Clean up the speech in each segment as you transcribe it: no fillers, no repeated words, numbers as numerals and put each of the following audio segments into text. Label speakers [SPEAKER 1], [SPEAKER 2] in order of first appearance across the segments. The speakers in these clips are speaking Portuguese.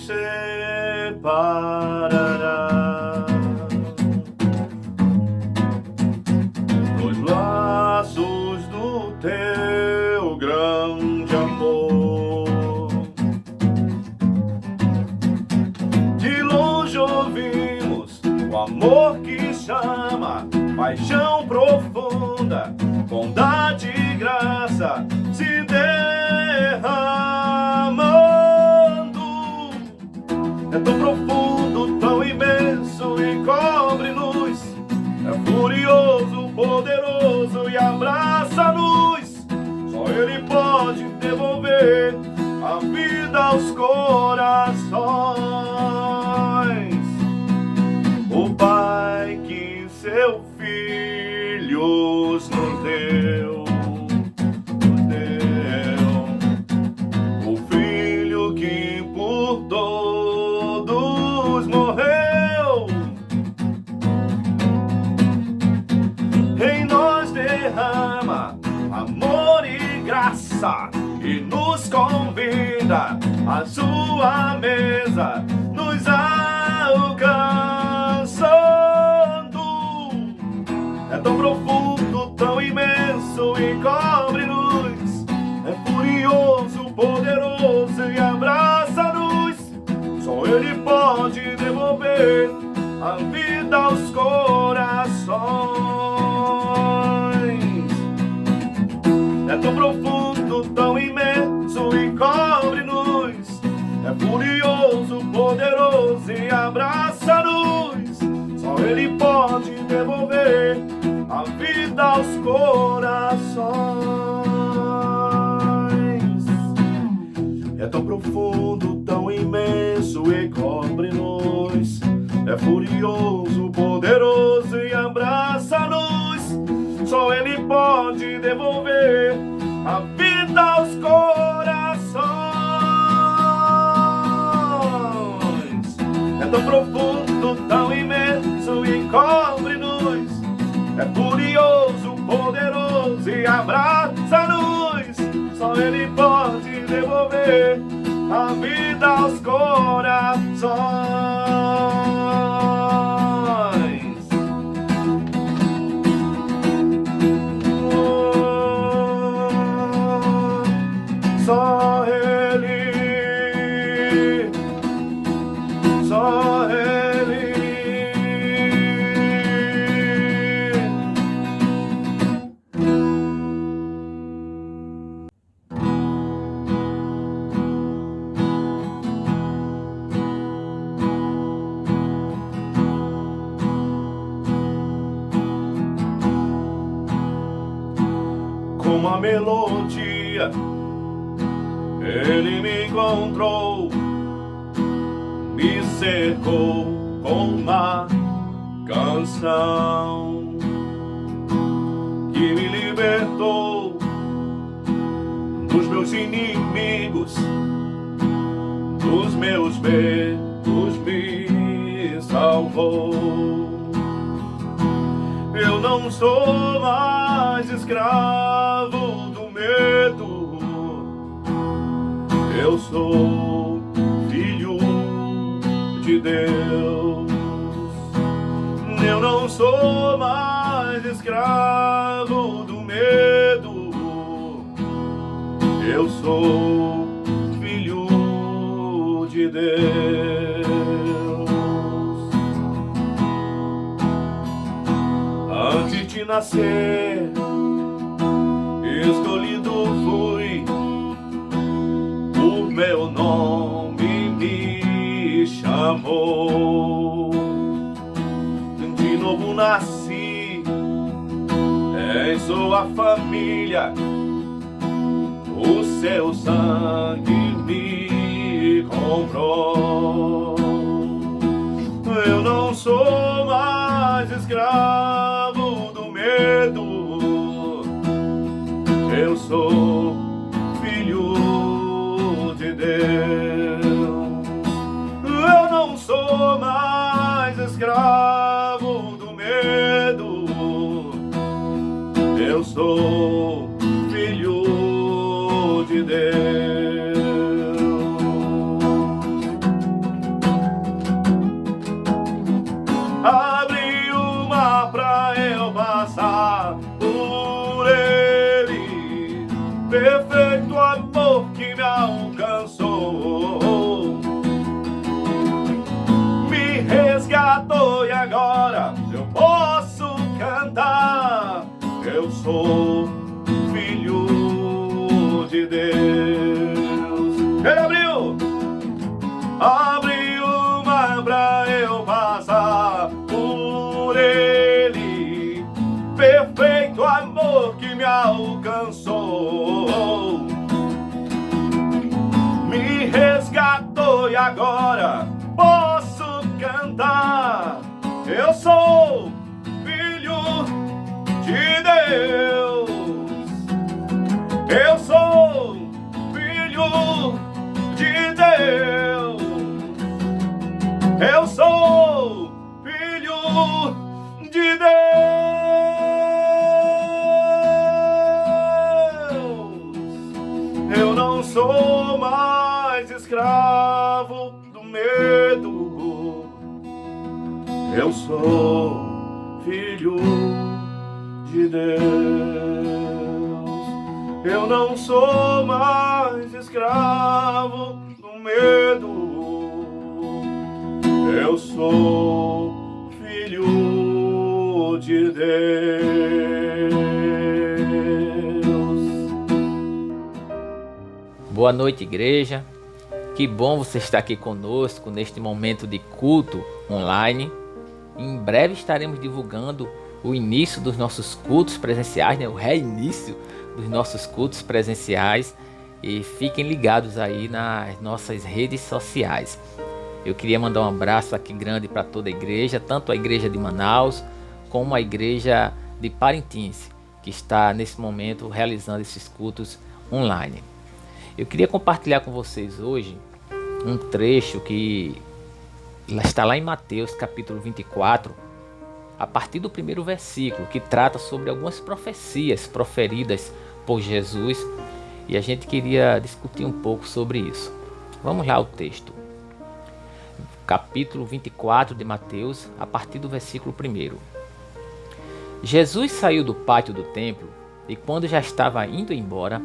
[SPEAKER 1] nos separará dos laços do teu grande amor. De longe ouvimos o amor que chama, paixão profunda, bondade e graça se derramando. É tão profundo, tão imenso e cobre-nos. É furioso, poderoso e abraça-nos. Só Ele pode devolver a vida aos corações. O Pai que seu Filho nos deu, o Filho que por todos morreu, em nós derrama amor e graça e nos convida à sua mesa, nos alcançando. É tão profundo, tão imenso e cobre-nos. É furioso, poderoso e abraça-nos. Só Ele pode devolver a vida aos corações. É tão profundo, tão imenso e cobre-nos. É furioso, poderoso e abraça-nos. Só Ele pode devolver a vida aos corações. É tão profundo, tão imenso e cobre-nos. É furioso, poderoso e abraça-nos. Só Ele pode devolver a vida aos corações. É tão profundo, tão imenso e cobre-nos. É furioso, poderoso e abraça-nos. Só Ele pode devolver a vida aos corações. Só Ele, só Ele. Com uma melodia Ele me encontrou, me cercou com uma canção que me libertou dos meus inimigos, dos meus medos me salvou. Eu não sou mais escravo do medo, eu sou filho de Deus. Eu não sou mais escravo do medo, eu sou filho de Deus. Antes de nascer, escolhido fui, o meu nome me chamou. De novo nasci em sua família, o seu sangue me comprou. Eu não sou mais escravo do medo, eu sou filho de Deus. Eu não sou mais escravo do medo, eu sou filho de Deus. agora posso cantar. Eu sou filho de Deus. Eu sou filho de Deus. Eu sou filho de Deus. Eu não sou mais escravo do medo. Eu sou filho de Deus. Eu não sou mais escravo do medo. Eu sou filho de Deus.
[SPEAKER 2] Boa noite, igreja. Que bom você estar aqui conosco neste momento de culto online. Em breve estaremos divulgando o início dos nossos cultos presenciais, o reinício dos nossos cultos presenciais. E fiquem ligados aí nas nossas redes sociais. Eu queria mandar um abraço aqui grande para toda a igreja, tanto a igreja de Manaus como a igreja de Parintins, que está nesse momento realizando esses cultos online. Eu queria compartilhar com vocês hoje um trecho que está lá em Mateus capítulo 24, a partir do primeiro versículo, que trata sobre algumas profecias proferidas por Jesus, e a gente queria discutir um pouco sobre isso. Vamos lá ao texto. Capítulo 24 de Mateus, a partir do versículo 1. Jesus saiu do pátio do templo e, quando já estava indo embora,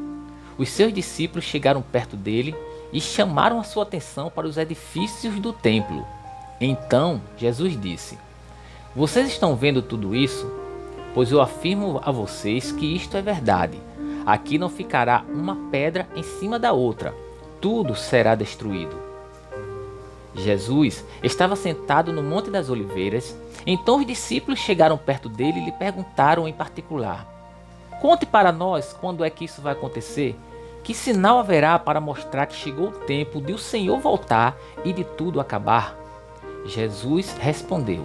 [SPEAKER 2] os seus discípulos chegaram perto dele e chamaram a sua atenção para os edifícios do templo. Então Jesus disse: "Vocês estão vendo tudo isso? Pois eu afirmo a vocês que isto é verdade. Aqui não ficará uma pedra em cima da outra. Tudo será destruído." Jesus estava sentado no Monte das Oliveiras. Então os discípulos chegaram perto dele e lhe perguntaram em particular: "Conte para nós quando é que isso vai acontecer? Que sinal haverá para mostrar que chegou o tempo de o Senhor voltar e de tudo acabar?" Jesus respondeu: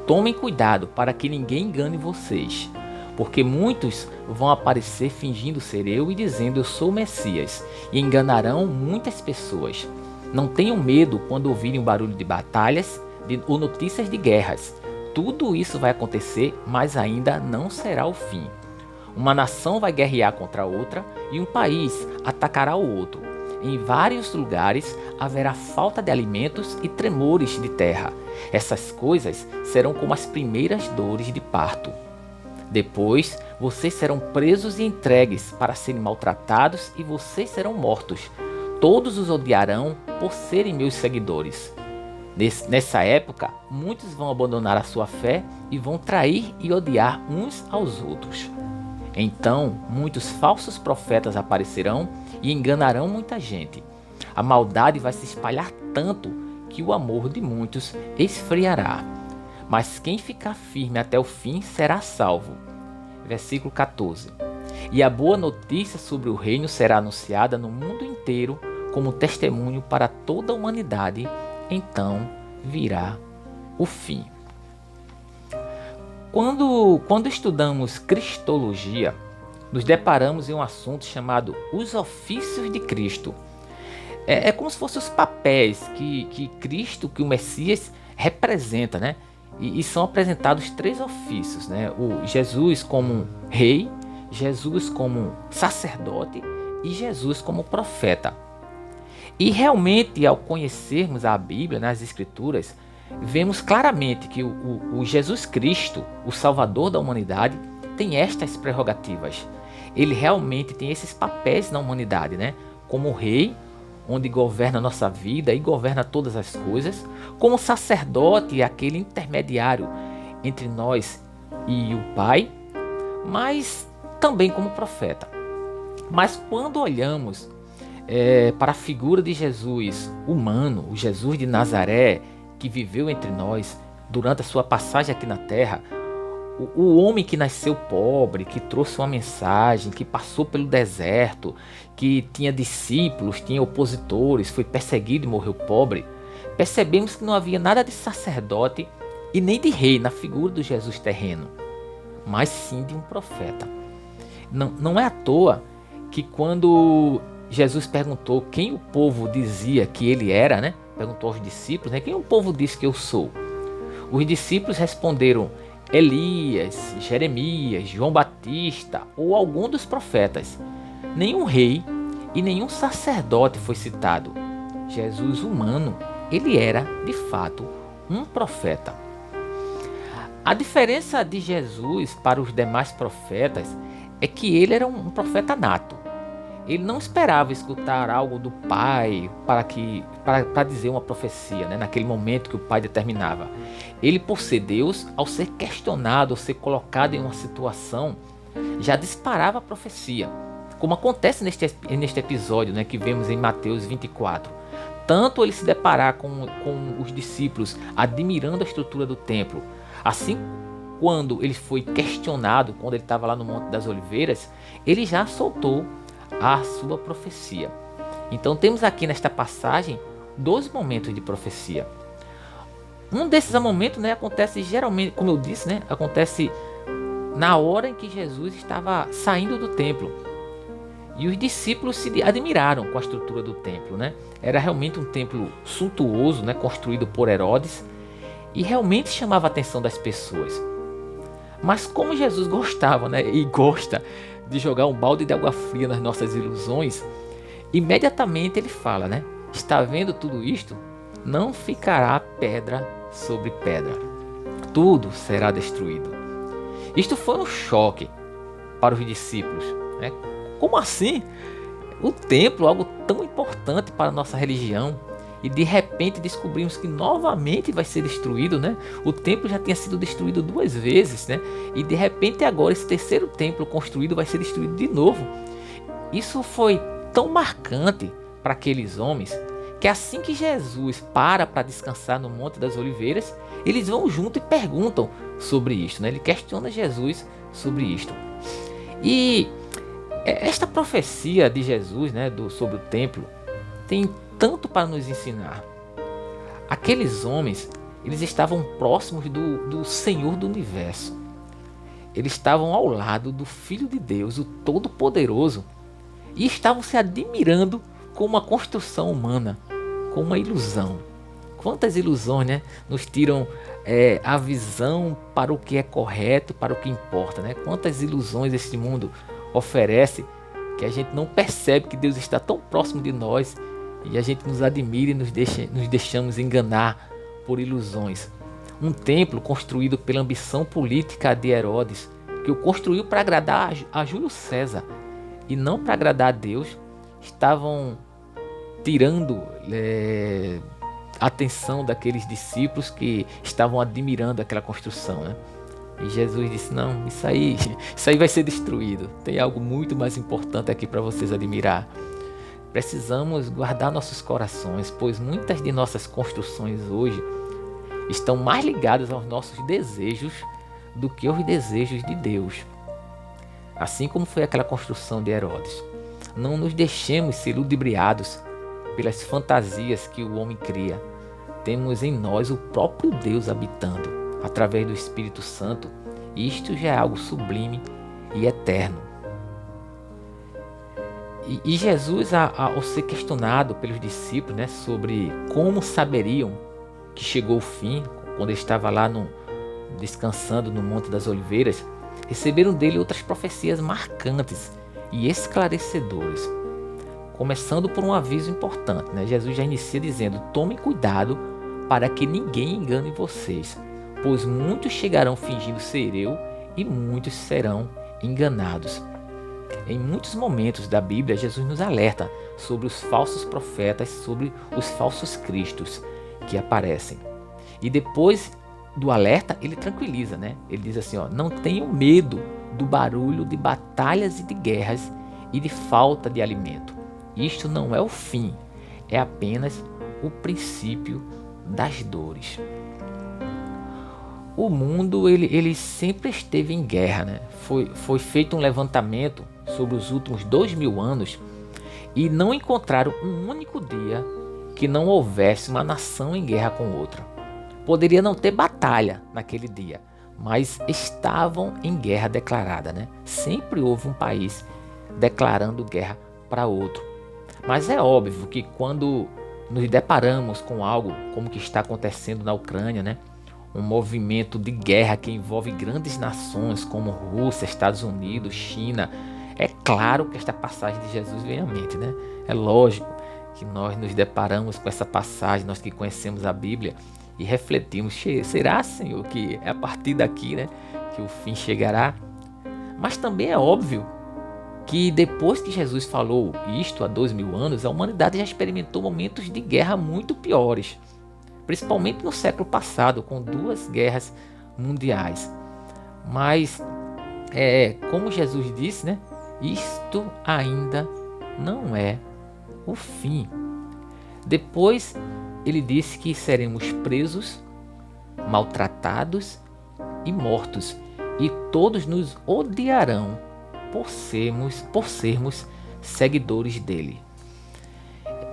[SPEAKER 2] "Tomem cuidado para que ninguém engane vocês, porque muitos vão aparecer fingindo ser eu e dizendo eu sou o Messias, e enganarão muitas pessoas. Não tenham medo quando ouvirem o barulho de batalhas ou notícias de guerras. Tudo isso vai acontecer, mas ainda não será o fim. Uma nação vai guerrear contra outra e um país atacará o outro. Em vários lugares haverá falta de alimentos e tremores de terra. Essas coisas serão como as primeiras dores de parto. Depois vocês serão presos e entregues para serem maltratados e vocês serão mortos. Todos os odiarão por serem meus seguidores. Nessa época, muitos vão abandonar a sua fé e vão trair e odiar uns aos outros. Então, muitos falsos profetas aparecerão e enganarão muita gente. A maldade vai se espalhar tanto que o amor de muitos esfriará. Mas quem ficar firme até o fim será salvo." Versículo 14. "E a boa notícia sobre o reino será anunciada no mundo inteiro como testemunho para toda a humanidade. Então virá o fim." Quando estudamos Cristologia, nos deparamos em um assunto chamado os ofícios de Cristo. É como se fossem os papéis que Cristo, que o Messias representa, E são apresentados 3 ofícios, O Jesus como rei, Jesus como sacerdote e Jesus como profeta. E realmente, ao conhecermos a Bíblia, nas Escrituras, vemos claramente que o Jesus Cristo, o Salvador da humanidade, tem estas prerrogativas. Ele realmente tem esses papéis na humanidade, Como rei, onde governa a nossa vida e governa todas as coisas. Como sacerdote, aquele intermediário entre nós e o Pai. Mas também como profeta. Mas quando olhamos para a figura de Jesus humano, o Jesus de Nazaré, que viveu entre nós durante a sua passagem aqui na terra, O homem que nasceu pobre, que trouxe uma mensagem, que passou pelo deserto, que tinha discípulos, tinha opositores, foi perseguido e morreu pobre, percebemos que não havia nada de sacerdote e nem de rei na figura do Jesus terreno, mas sim de um profeta. Não é à toa que quando Jesus perguntou quem o povo dizia que ele era, né? Perguntou aos discípulos, né? Quem o povo diz que eu sou? Os discípulos responderam: Elias, Jeremias, João Batista ou algum dos profetas. Nenhum rei e nenhum sacerdote foi citado. Jesus humano, ele era de fato um profeta. A diferença de Jesus para os demais profetas é que ele era um profeta nato. Ele não esperava escutar algo do Pai para dizer uma profecia, né, naquele momento que o Pai determinava. Ele, por ser Deus, ao ser questionado, ao ser colocado em uma situação, já disparava a profecia, como acontece neste episódio, né, que vemos em Mateus 24. Tanto ele se deparar com os discípulos admirando a estrutura do templo, assim quando ele foi questionado, quando ele estava lá no Monte das Oliveiras, ele já soltou a sua profecia. Então temos aqui nesta passagem 2 momentos de profecia. Um desses momentos, né, acontece geralmente, como eu disse, né, acontece na hora em que Jesus estava saindo do templo. E os discípulos se admiraram com a estrutura do templo, né? Era realmente um templo suntuoso, né, construído por Herodes, e realmente chamava a atenção das pessoas. Mas como Jesus gostava, né, e gosta de jogar um balde de água fria nas nossas ilusões, imediatamente ele fala, né? Está vendo tudo isto? Não ficará pedra sobre pedra. Tudo será destruído. Isto foi um choque para os discípulos, né? Como assim? O templo, algo tão importante para a nossa religião, e de repente descobrimos que novamente vai ser destruído, né? O templo já tinha sido destruído 2 vezes, né? E de repente agora esse terceiro templo construído vai ser destruído de novo. Isso foi tão marcante para aqueles homens que assim que Jesus para descansar no Monte das Oliveiras, eles vão junto e perguntam sobre isto, né? Ele questiona Jesus sobre isto. E esta profecia de Jesus, né, sobre o templo, tem tanto para nos ensinar. Aqueles homens, eles estavam próximos do Senhor do Universo. Eles estavam ao lado do Filho de Deus, o Todo-Poderoso, e estavam se admirando com uma construção humana, com uma ilusão. Quantas ilusões, né, nos tiram a visão para o que é correto, para o que importa, né? Quantas ilusões esse mundo oferece que a gente não percebe que Deus está tão próximo de nós. E a gente nos admira e nos deixamos enganar por ilusões. Um templo construído pela ambição política de Herodes, que o construiu para agradar a Júlio César e não para agradar a Deus, estavam tirando a atenção daqueles discípulos que estavam admirando aquela construção, né? E Jesus disse: não, isso aí vai ser destruído. Tem algo muito mais importante aqui para vocês admirar. Precisamos guardar nossos corações, pois muitas de nossas construções hoje estão mais ligadas aos nossos desejos do que aos desejos de Deus. Assim como foi aquela construção de Herodes. Não nos deixemos ser ludibriados pelas fantasias que o homem cria. Temos em nós o próprio Deus habitando, através do Espírito Santo, e isto já é algo sublime e eterno. E Jesus, ao ser questionado pelos discípulos, né, sobre como saberiam que chegou o fim, quando ele estava lá descansando no Monte das Oliveiras, receberam dele outras profecias marcantes e esclarecedoras. Começando por um aviso importante, né? Jesus já inicia dizendo: tomem cuidado para que ninguém engane vocês, pois muitos chegarão fingindo ser eu e muitos serão enganados. Em muitos momentos da Bíblia, Jesus nos alerta sobre os falsos profetas, sobre os falsos cristos que aparecem. E depois do alerta, ele tranquiliza, né? Ele diz assim, não tenham medo do barulho de batalhas e de guerras e de falta de alimento. Isto não é o fim, é apenas o princípio das dores. o mundo ele sempre esteve em guerra, né? Foi feito um levantamento sobre os últimos 2000 anos e não encontraram um único dia que não houvesse uma nação em guerra com outra. Poderia não ter batalha naquele dia, mas estavam em guerra declarada, né? Sempre houve um país declarando guerra para outro. Mas é óbvio que quando nos deparamos com algo como o que está acontecendo na Ucrânia, né? Um movimento de guerra que envolve grandes nações como Rússia, Estados Unidos, China. É claro que esta passagem de Jesus vem à mente, né? É lógico que nós nos deparamos com essa passagem, nós que conhecemos a Bíblia, e refletimos: será, Senhor, que é a partir daqui, né, que o fim chegará? Mas também é óbvio que depois que Jesus falou isto há 2000 anos, a humanidade já experimentou momentos de guerra muito piores. Principalmente no século passado, com 2 guerras mundiais. Mas, como Jesus disse, né? Isto ainda não é o fim. Depois, ele disse que seremos presos, maltratados e mortos. E todos nos odiarão por sermos seguidores dele.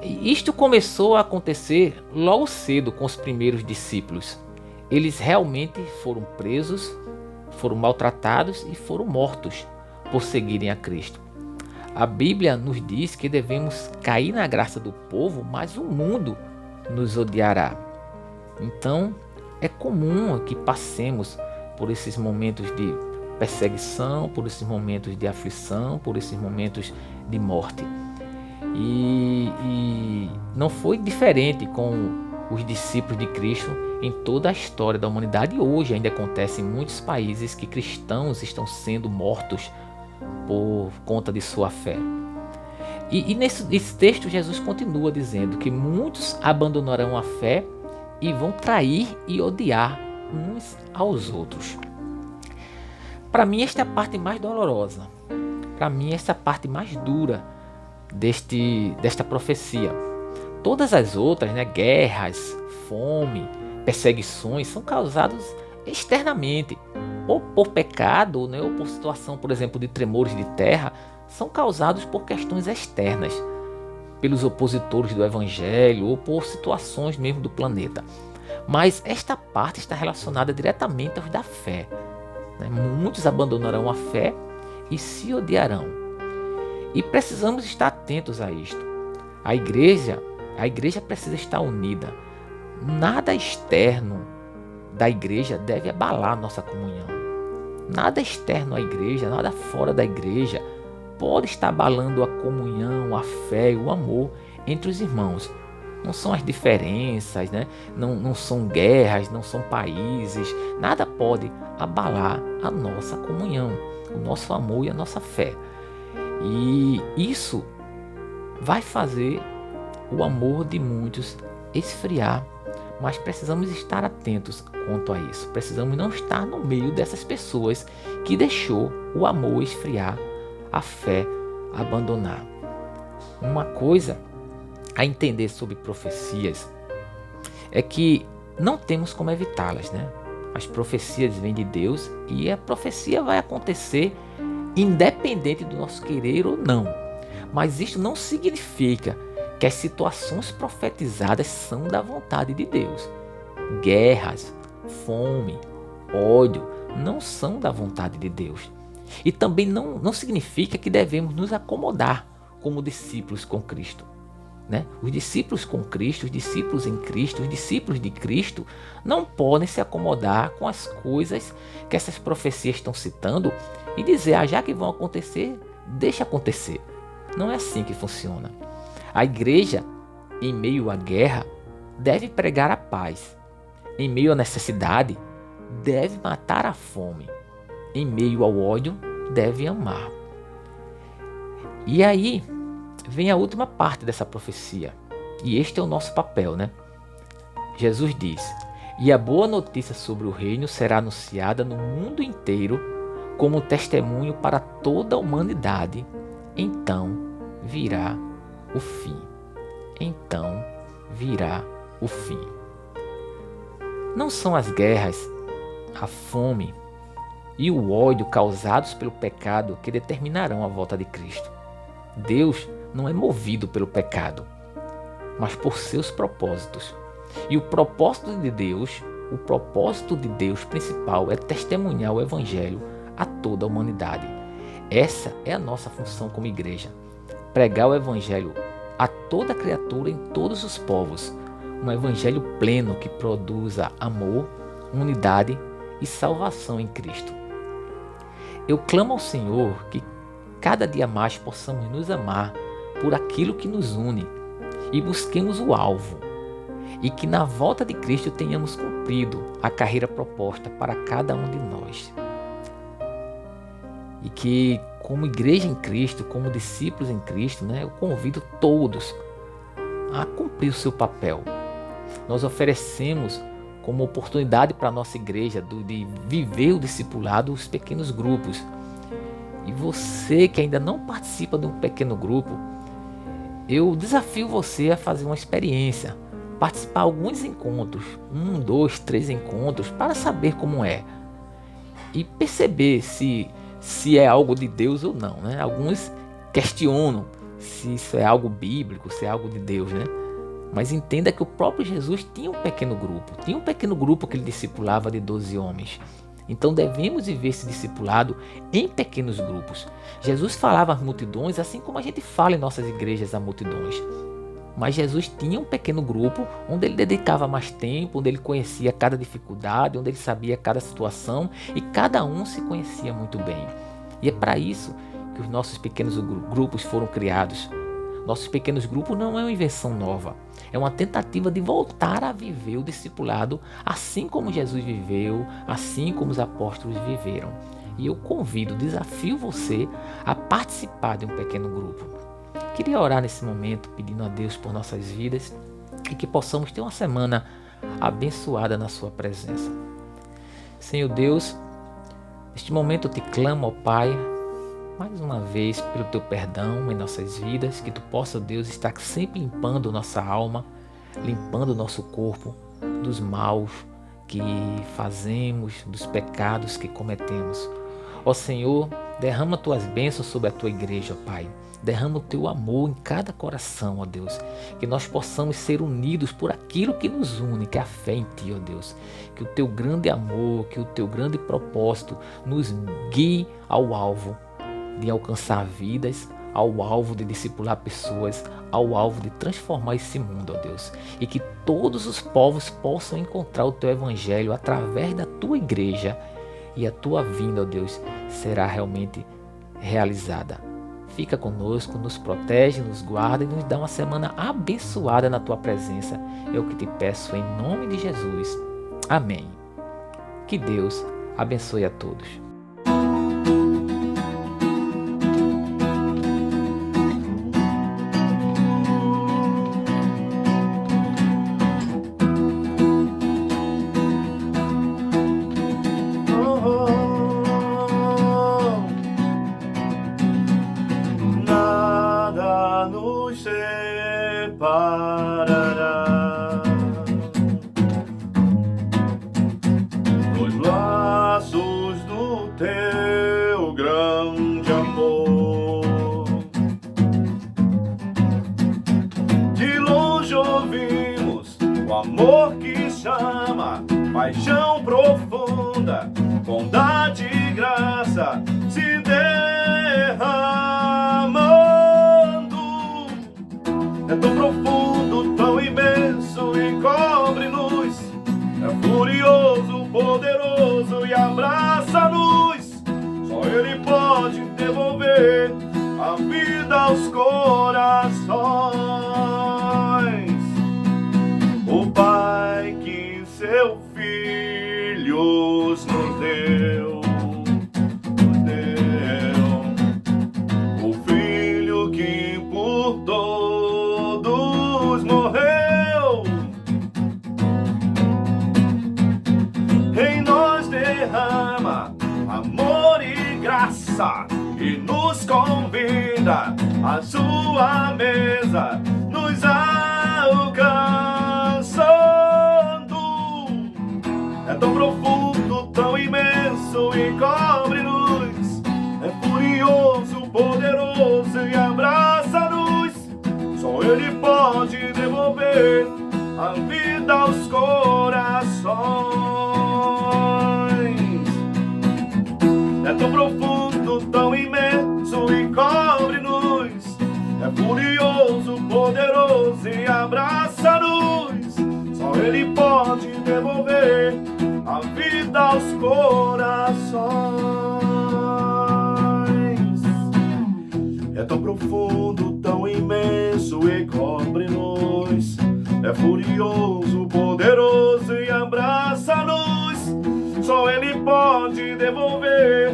[SPEAKER 2] Isto começou a acontecer logo cedo com os primeiros discípulos. Eles realmente foram presos, foram maltratados e foram mortos por seguirem a Cristo. A Bíblia nos diz que devemos cair na graça do povo, mas o mundo nos odiará. Então, é comum que passemos por esses momentos de perseguição, por esses momentos de aflição, por esses momentos de morte. E não foi diferente com os discípulos de Cristo em toda a história da humanidade. E hoje ainda acontece em muitos países que cristãos estão sendo mortos por conta de sua fé. E nesse texto Jesus continua dizendo que muitos abandonarão a fé e vão trair e odiar uns aos outros. Para mim esta é a parte mais dolorosa. Para mim esta é a parte mais dura desta profecia. Todas as outras, né, guerras, fome, perseguições, são causadas externamente, ou por pecado, né, ou por situação, por exemplo, de tremores de terra, são causados por questões externas, pelos opositores do evangelho ou por situações mesmo do planeta. Mas esta parte está relacionada diretamente aos da fé, né? Muitos abandonarão a fé e se odiarão. E precisamos estar atentos a isto. A igreja precisa estar unida. Nada externo da igreja deve abalar nossa comunhão. Nada externo à igreja, nada fora da igreja pode estar abalando a comunhão, a fé e o amor entre os irmãos. Não são as diferenças, né? Não são guerras, não são países. Nada pode abalar a nossa comunhão, o nosso amor e a nossa fé. E isso vai fazer o amor de muitos esfriar, mas precisamos estar atentos quanto a isso. Precisamos não estar no meio dessas pessoas que deixou o amor esfriar, a fé abandonar. Uma coisa a entender sobre profecias é que não temos como evitá-las, né? As profecias vêm de Deus e a profecia vai acontecer independente do nosso querer ou não. Mas isso não significa que as situações profetizadas são da vontade de Deus. Guerras, fome, ódio não são da vontade de Deus. E também não significa que devemos nos acomodar como discípulos com Cristo, né? Os discípulos com Cristo, os discípulos em Cristo, os discípulos de Cristo não podem se acomodar com as coisas que essas profecias estão citando e dizer, já que vão acontecer, deixa acontecer. Não é assim que funciona. A igreja, em meio à guerra, deve pregar a paz. Em meio à necessidade, deve matar a fome. Em meio ao ódio, deve amar. E aí vem a última parte dessa profecia. E este é o nosso papel, né? Jesus diz: e a boa notícia sobre o reino será anunciada no mundo inteiro como testemunho para toda a humanidade. Então virá o fim. Então virá o fim. Não são as guerras a fome e o ódio causados pelo pecado que determinarão a volta de Cristo. Deus não é movido pelo pecado, mas por seus propósitos. E o propósito de Deus principal é testemunhar o Evangelho a toda a humanidade. Essa é a nossa função como igreja. Pregar o Evangelho a toda criatura em todos os povos. Um Evangelho pleno que produza amor, unidade e salvação em Cristo. Eu clamo ao Senhor que cada dia mais possamos nos amar por aquilo que nos une e busquemos o alvo. E que na volta de Cristo tenhamos cumprido a carreira proposta para cada um de nós. E que, como igreja em Cristo, como discípulos em Cristo, eu convido todos a cumprir o seu papel. Nós oferecemos como oportunidade para a nossa igreja de viver o discipulado, os pequenos grupos. E você que ainda não participa de um pequeno grupo, eu desafio você a fazer uma experiência, participar de alguns encontros, 1, 2, 3 encontros, para saber como é. E perceber se é algo de Deus ou não. Alguns questionam se isso é algo bíblico, se é algo de Deus. Mas entenda que o próprio Jesus tinha um pequeno grupo que ele discipulava de 12 homens. Então devemos viver esse discipulado em pequenos grupos. Jesus falava às multidões assim como a gente fala em nossas igrejas a multidões. Mas Jesus tinha um pequeno grupo onde ele dedicava mais tempo, onde ele conhecia cada dificuldade, onde ele sabia cada situação e cada um se conhecia muito bem. E é para isso que os nossos pequenos grupos foram criados. Nossos pequenos grupos não é uma invenção nova, é uma tentativa de voltar a viver o discipulado assim como Jesus viveu, assim como os apóstolos viveram. E eu desafio você a participar de um pequeno grupo. Queria orar nesse momento pedindo a Deus por nossas vidas e que possamos ter uma semana abençoada na sua presença. Senhor Deus, neste momento eu te clamo, ó Pai, mais uma vez pelo teu perdão em nossas vidas, que tu possa, Deus, estar sempre limpando nossa alma, limpando nosso corpo dos maus que fazemos, dos pecados que cometemos. Ó Senhor, derrama tuas bênçãos sobre a tua igreja, ó Pai. Derrama o teu amor em cada coração, ó Deus. Que nós possamos ser unidos por aquilo que nos une, que é a fé em ti, ó Deus. Que o teu grande amor, que o teu grande propósito nos guie ao alvo de alcançar vidas, ao alvo de discipular pessoas, ao alvo de transformar esse mundo, ó Deus. E que todos os povos possam encontrar o teu evangelho através da tua igreja. E a tua vinda, ó Deus, será realmente realizada. Fica conosco, nos protege, nos guarda e nos dá uma semana abençoada na tua presença. É o que te peço em nome de Jesus. Amém. Que Deus abençoe a todos.
[SPEAKER 1] Separará nos laços do teu grande amor. De longe ouvimos o amor que chama, paixão profunda, bondade e graça se derramando. É tão profundo, tão imenso e cobre-nos. É furioso, poderoso e abraça-nos. Só Ele pode devolver a vida aos corações. O Pai que seu Filho nos deu. O Filho que por todos morreu, em nós derrama amor e graça e nos convida à sua mesa, nos alcançando. É tão profundo, tão e cobre-nos. É furioso, poderoso e abraça-nos. Só Ele pode devolver a vida aos corações. É tão profundo, tão imenso e cobre-nos. É furioso, poderoso e abraça-nos. Só Ele pode devolver a vida aos corações. É tão profundo, tão imenso e cobre-nos. É furioso, poderoso e abraça-nos. Só Ele pode devolver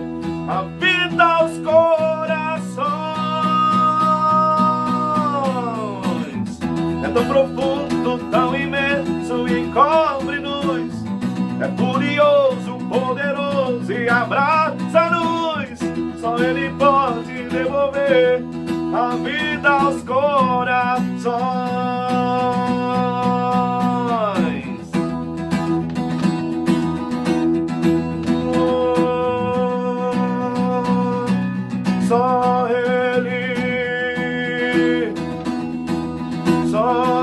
[SPEAKER 1] a vida aos corações. É tão profundo, tão imenso e cobre-nos. É furioso, poderoso e abraça-nos. Só Ele pode devolver a vida aos corações. Só Ele, só